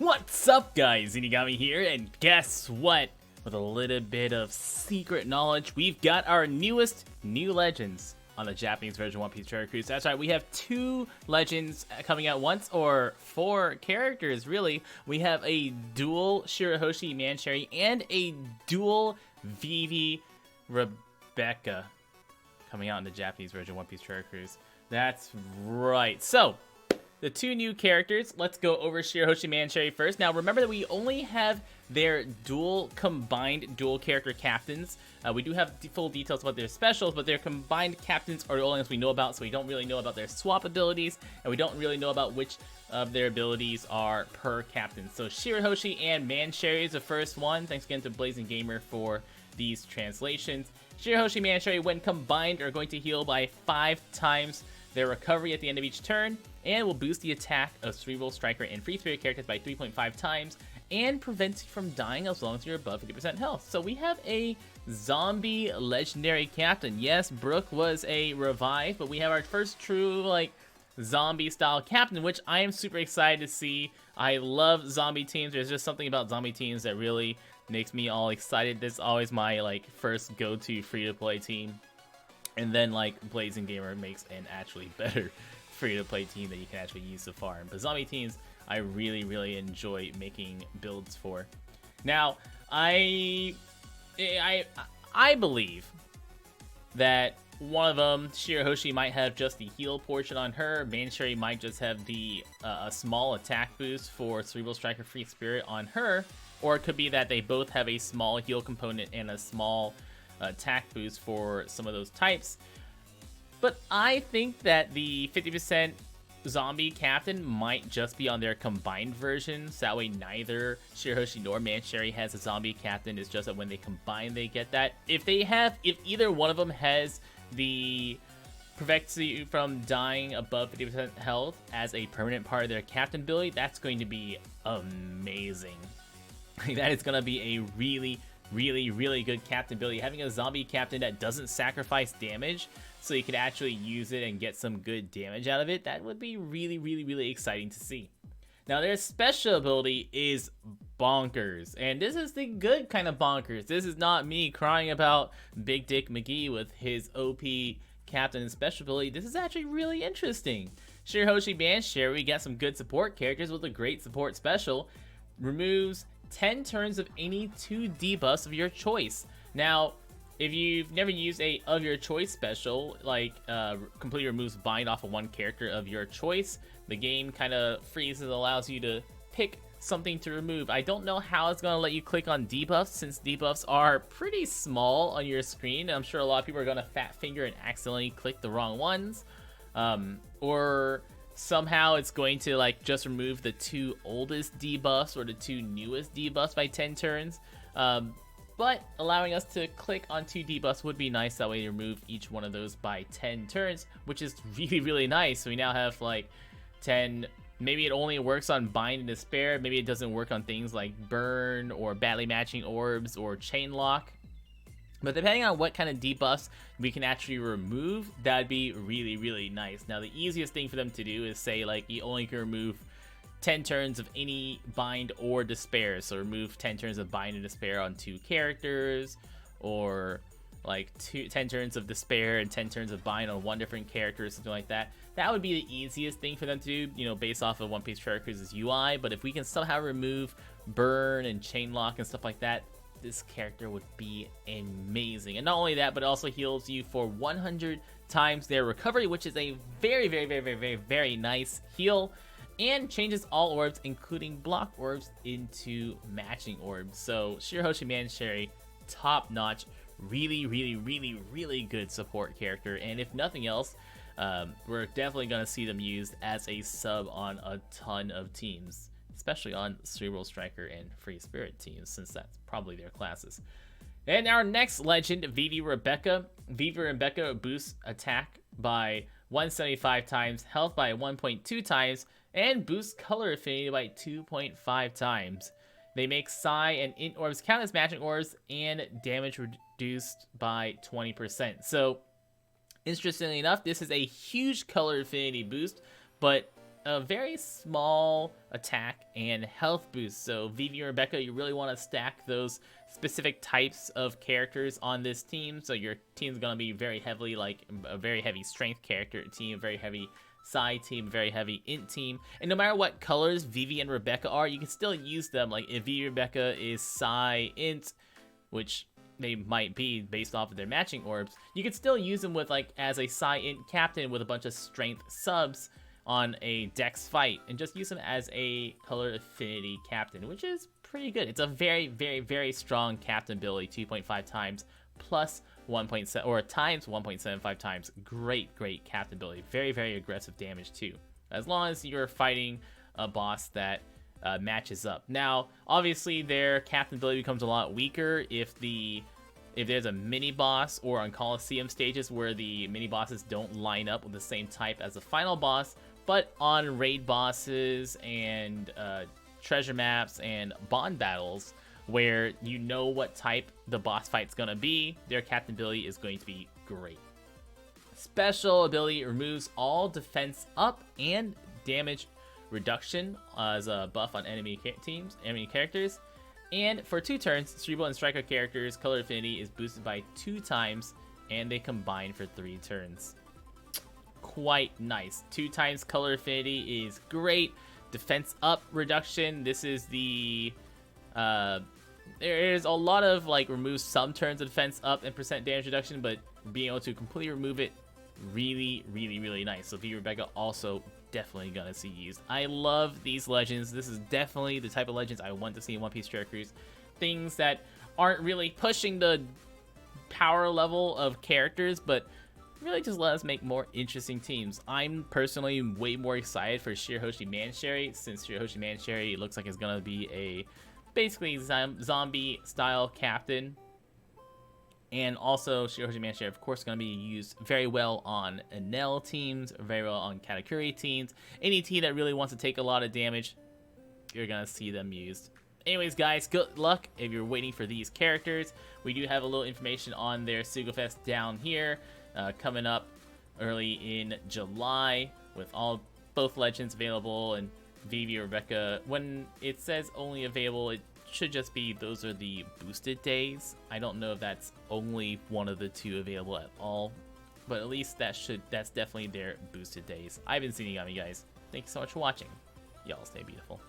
What's up, guys? Zeenigami here, and guess what? With a little bit of secret knowledge, we've got our newest new legends on the Japanese version One Piece Treasure Cruise. That's right, we have 2 legends coming out once, or 4 characters, really. We have a dual Shirahoshi Mansherry and a dual Vivi Rebecca coming out in the Japanese version One Piece Treasure Cruise. That's right. So, the 2 new characters, let's go over Shirahoshi Mansherry first. Now, remember that we only have their combined dual character captains. We do have full details about their specials, but their combined captains are the only ones we know about, so we don't really know about their swap abilities, and we don't really know about which of their abilities are per captain. So Shirahoshi and Mansherry is the first one. Thanks again to Blazing Gamer for these translations. Shirahoshi Mansherry, when combined, are going to heal by 5 times their recovery at the end of each turn, and will boost the attack of Cerebral Striker and Free Spirit characters by 3.5 times, and prevents you from dying as long as you're above 50% health. So we have a zombie legendary captain. Yes, Brook was a revive, but we have our first true, like, zombie style captain, which I am super excited to see. I love zombie teams. There's just something about zombie teams that really makes me all excited. This is always my, like, first go-to free-to-play team. And then, like, Blazing Gamer makes an actually better free-to-play team that you can actually use so far. But zombie teams, I really, really enjoy making builds for. Now, I believe that one of them, Shirahoshi, might have just the heal portion on her. Mansherry might just have the a small attack boost for Cerebral Striker Free Spirit on her. Or it could be that they both have a small heal component and a small attack boost for some of those types. But I think that the 50% zombie captain might just be on their combined version, so that way neither Shirahoshi nor Mansherry has a zombie captain. It's just that when they combine, they get that. If either one of them has the prevents you from dying above 50% health as a permanent part of their captain ability, that's going to be amazing. That is going to be a really, really good captain ability. Having a zombie captain that doesn't sacrifice damage, so you could actually use it and get some good damage out of it, that would be really exciting to see. Now, their special ability is bonkers, and this is the good kind of bonkers. This is not me crying about Big Dick McGee with his OP captain and special ability. This is actually really interesting. Shirahoshi Mansherry, we got some good support characters with a great support special. Removes 10 turns of any 2 debuffs of your choice. Now, if you've never used a of your choice special, like completely removes bind off of one character of your choice, the game kind of freezes and allows you to pick something to remove. I don't know how it's going to let you click on debuffs, since debuffs are pretty small on your screen. I'm sure a lot of people are going to fat finger and accidentally click the wrong ones. Or somehow it's going to, like, just remove the 2 oldest debuffs or the 2 newest debuffs by 10 turns. But allowing us to click on 2 debuffs would be nice. That way you remove each one of those by 10 turns, which is really nice. So we now have, like, 10. Maybe it only works on Bind and Despair. Maybe it doesn't work on things like Burn or badly matching orbs or Chain Lock. But depending on what kind of debuffs we can actually remove, that'd be really nice. Now, the easiest thing for them to do is say, like, you only can remove 10 turns of any Bind or Despair. So remove 10 turns of Bind and Despair on 2 characters, or like 10 turns of Despair and 10 turns of Bind on 1 different character, or something like that. That would be the easiest thing for them to do, you know, based off of One Piece Treasure Cruise's UI. But if we can somehow remove Burn and Chain Lock and stuff like that, this character would be amazing. And not only that, but it also heals you for 100 times their recovery, which is a very nice heal. And changes all orbs, including block orbs, into matching orbs. So Shirahoshi Mansherry, top notch, really good support character. And if nothing else, we're definitely going to see them used as a sub on a ton of teams, especially on Cerebral Striker and Free Spirit teams, since that's probably their classes. And our next legend, Vivi Rebecca. Vivi Rebecca boosts attack by 175 times, health by 1.2 times, and boosts color affinity by 2.5 times. They make Psi and Int orbs count as matching orbs, and damage reduced by 20%. So, interestingly enough, this is a huge color affinity boost, but a very small attack and health boost. So Vivi and Rebecca, you really want to stack those specific types of characters on this team. So your team's going to be very heavily like a very heavy strength character team, very heavy side team, very heavy int team. And no matter what colors Vivi and Rebecca are, you can still use them. Like if Vivi and Rebecca is Psi int, which they might be based off of their matching orbs, you can still use them with like as a Psi int captain with a bunch of strength subs on a dex fight, and just use them as a color affinity captain, which is pretty good. It's a very, very, very strong captain ability, 2.5 times plus 1.7 or times 1.75 times. Great captain ability. Very, very aggressive damage too, as long as you're fighting a boss that matches up. Now, obviously, their captain ability becomes a lot weaker if there's a mini boss or on Coliseum stages where the mini bosses don't line up with the same type as the final boss. But on raid bosses and treasure maps and bond battles, where you know what type the boss fight's gonna be, their captain ability is going to be great. Special ability removes all defense up and damage reduction as a buff on enemy characters. And for 2 turns, Cerebral and Striker characters' color affinity is boosted by 2 times, and they combine for 3 turns. Quite nice. 2 times color affinity is great. Defense up reduction. This is the there's a lot of like remove some turns of defense up and percent damage reduction, but being able to completely remove it, really nice. So Vivi Rebecca also definitely gonna see used. I love these legends. This is definitely the type of legends I want to see in One Piece characters. Things that aren't really pushing the power level of characters, but really just let us make more interesting teams. I'm personally way more excited for Shirahoshi Mansherry, since Shirahoshi Mansherry looks like it's gonna be a basically zombie style captain. And also Shirahoshi Mansherry, of course, going to be used very well on Enel teams, very well on Katakuri teams. Any team that really wants to take a lot of damage, you're going to see them used. Anyways, guys, good luck if you're waiting for these characters. We do have a little information on their Sugafest down here, coming up early in July, with both legends available, and Vivi or Rebecca. When it says only available, it should just be those are the boosted days. I don't know if that's only one of the 2 available at all, but at least that's definitely their boosted days. I've been Zeenigami, guys. Thank you so much for watching. Y'all stay beautiful.